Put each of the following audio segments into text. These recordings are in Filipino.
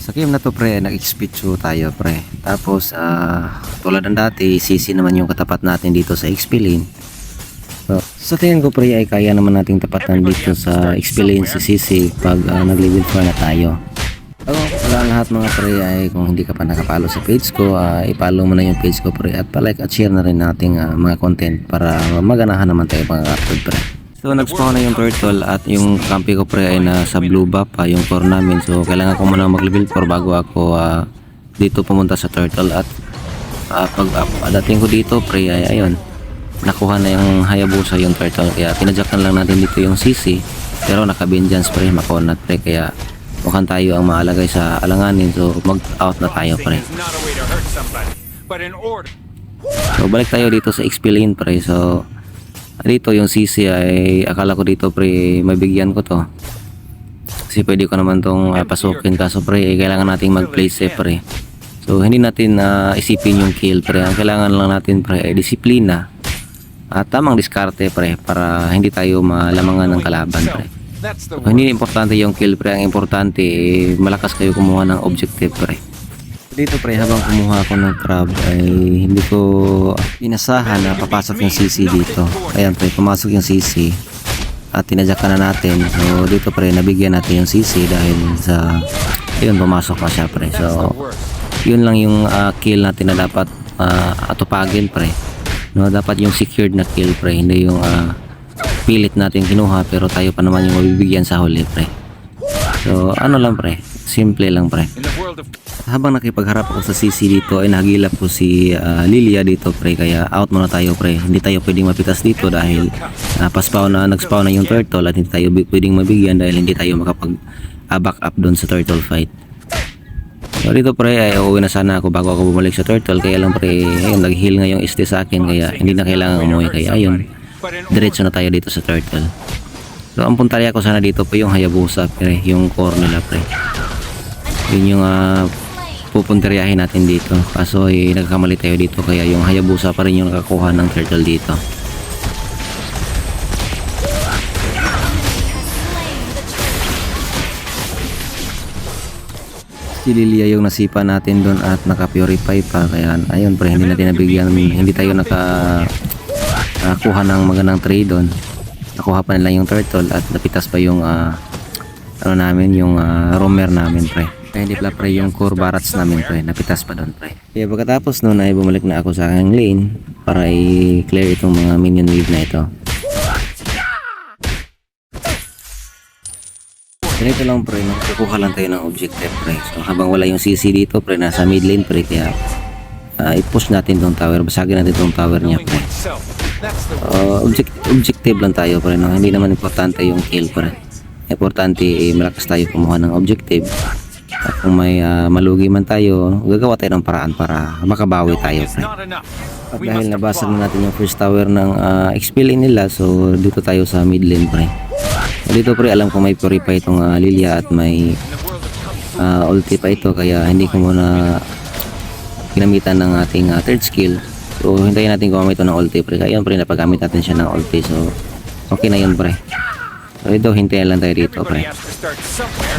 Sa game na to pre, nag-XP2 tayo pre. Tapos tulad ng dati, CC naman yung katapat natin dito sa XP lane. So, sa tingin ko pre ay kaya naman nating tapatan dito sa XP lane si CC pag nag-level 4 na tayo. So, wala lahat mga pre ay kung hindi ka pa nakapalo sa page ko, i-follow mo na yung page ko pre at pa-like at share na rin nating mga content para maganahan naman tayo pang-upload pre. So nag-spawn na yung turtle at yung campi ko pre ay nasa blue buff pa yung core namin. So kailangan ko muna mag-level 4 bago ako dito pumunta sa turtle at pag dating ko dito pre ay ayun, nakuha na yung Hayabusa yung turtle kaya tinadyakan lang natin dito yung CC pero naka-vengeance pre, makonat pre kaya mukhang tayo ang maalagay sa alanganin so mag-out na tayo pre. So balik tayo dito sa XP lane pre. So dito yung CC ay akala ko dito pre mabigyan ko to kasi pwede ko naman tong pasukin kaso pre kailangan nating mag-play safe pre. So hindi natin isipin yung kill pre, ang kailangan lang natin pre ay disiplina at tamang diskarte pre para hindi tayo malamangan ng kalaban pre. So, hindi importante yung kill pre, ang importante malakas kayo kumuha ng objective pre. Dito pre habang kumuha ako ng crab ay hindi ko inasahan na papasok yung CC dito. Ayan pre, pumasok yung CC at tinadyakan na natin. So dito pre nabigyan natin yung CC dahil sa ayun pumasok pa siya pre. So yun lang yung kill natin na dapat atupagin pre. No, dapat yung secured na kill pre, hindi yung pilit natin kinuha pero tayo pa naman yung mabibigyan sa huli pre. So ano lang pre, simple lang pre. Habang nakipagharap ako sa CC dito ay nahagilap ko si Lilia dito pre kaya out muna tayo pre. Hindi tayo pwedeng mapitas dito dahil nag-spawn na yung turtle at hindi tayo pwedeng mabigyan dahil hindi tayo makapag back up doon sa turtle fight. So dito pre ay uuwi na sana ako bago ako bumalik sa turtle kaya lang pre ayun nag-heal nga yung SD sa akin kaya hindi na kailangan umuwi kaya ayun diretso na tayo dito sa turtle. So ang puntarya ko sana dito po yung Hayabusa pre, yung core nila pre. Yun yung pupuntaryahin natin dito kaso nagkamali tayo dito kaya yung Hayabusa pa rin yung nakakuha ng turtle dito. Si Lilia yung nasipa natin doon at naka-purify pa kaya ayun pre hindi natin nabigyan, hindi tayo nakakuha ng magandang trade doon. Nakuha pa nila yung turtle at napitas pa yung ano namin yung roamer namin pre. Kaya hindi pala pre yung core barrats namin pre, napitas pa doon pre. Kaya pagkatapos noon ay bumalik na ako sa aking lane para i-clear itong mga minion wave na ito. Ganito lang pre, kukuha lang tayo ng objective pre. So habang wala yung CC dito pre, nasa mid lane pre kaya i-push natin tong tower, basagin natin tong tower niya pre. Objective lang tayo pre, no? Hindi naman importante yung kill pre. Importante malakas tayo kumuha ng objective. At kung may malugi man tayo, gagawa tayo ng paraan para makabawi tayo pre. At dahil nabasag na natin yung first tower ng XP lane nila, so dito tayo sa mid lane pre. So, dito pre alam ko may purify itong Lilia at may ulti pa ito kaya hindi ko muna ginamitan ng ating third skill. So hintayin natin gumamit ito ng ulti pre. Kaya yun pre napagamit natin siya ng ulti. So okay na yun pre. So ito hintayin lang tayo dito pre.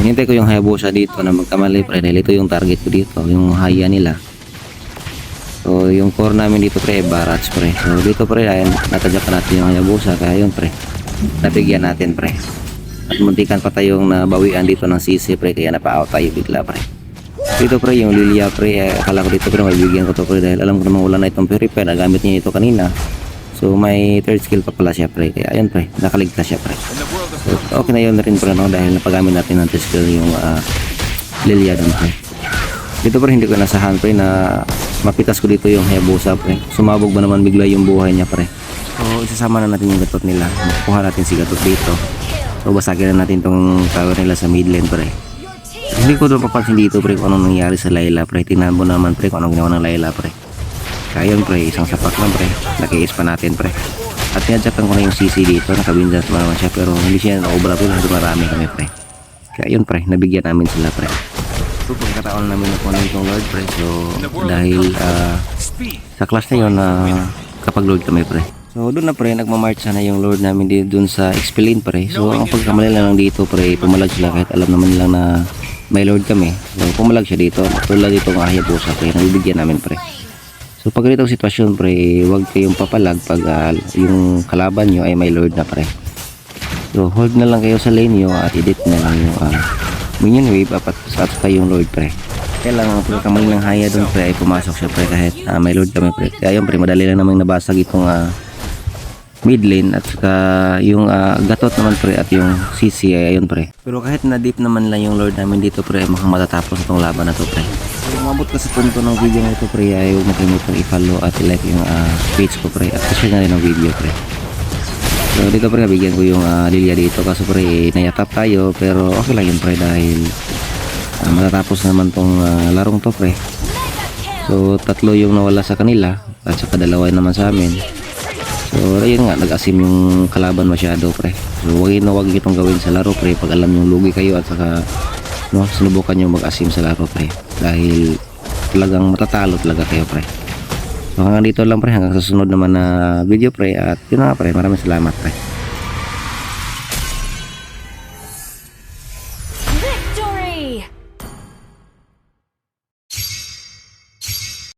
Hinintay ko yung Hayabusa dito na magkamali pre dahil ito yung target ko dito, yung haya nila. So yung core namin dito pre barrats pre. So dito pre ayan natadyakan natin yung Hayabusa kaya yun pre nabigyan natin pre. At muntikan pa tayong nabawian dito ng CC pre kaya napa-out tayo bigla pre. Dito pre yung Lilia pre akala ko dito pre mabibigyan ko to pre dahil alam ko naman wala na itong purify, nagamit niya ito kanina. So may third skill pa pala siya pre kaya ayun pre nakaligtas siya pre. So okay na yun rin pre no dahil napagamit natin ng third skill yung Lilia dun pre. Dito pre hindi ko nasahan pre na mapitas ko dito yung Hayabusa pre. Sumabog ba naman bigla yung buhay niya pre. So isasama na natin yung gatot nila, makuha natin si gatot dito. So basagin na natin tong tower nila sa mid lane pre. Hindi ko doon papansin dito pre kung anong nangyari sa Layla pre. Tingnan mo naman pre kung anong ginawa ng Layla pre. Kaya yun pre, isang sapak lang pre. Naki-ace pa natin pre. At tinadyakan ko na yung CC dito, nakabindas pa naman siya pero hindi siya na-obra pre, hindi marami kami pre. Kaya yun pre, nabigyan namin sila pre. So pagkataon namin na kunin itong Lord pre. So dahil sa class na yun kapag Lord kami pre. So doon na pre, nagmamarch na yung Lord namin dito dun sa XP lane pre. So ang pagkamali lang dito pre, pumalag sila kahit alam naman nila na may lord kami. So pumalag siya dito. Tulad dito ng Hayabusa pre, nabibigyan namin pre. So pag ganitong sitwasyon pre, huwag kayong papalag pag yung kalaban nyo ay may lord na pre. So hold na lang kayo sa lane nyo at edit na lang yung minion wave at saka yung lord pre. Kaya lang pag kamali ng Haya doon pre ay pumasok siya pre kahit may lord kami pre. Kaya yun pre, madali lang namang nabasag itong mid lane at saka yung gatot naman pre at yung CC ay ayun pre. Pero kahit na deep naman lang yung lord namin dito pre, ay mukhang matatapos itong laban na to pre. Kung umabot ka sa punto ng video na ito pre, ay huwag mo kalimutang i-follow at i-like yung page ko pre at share na rin ang video pre. So dito pre, nabigyan ko yung Lilia dito kaso pre nayatap tayo, pero okay lang yun pre dahil matatapos naman tong larong to pre. So tatlo yung nawala sa kanila at saka dalawa naman sa amin. So ayun nga, nag-asim yung kalaban masyado pre. So huwag itong gawin sa laro pre pag alam yung lugi kayo at saka sinubukan yung mag-asim sa laro pre. Dahil talagang matatalo talaga kayo pre. So hanggang dito lang pre, hanggang sa susunod naman na video pre. At yun nga pre, maraming salamat pre.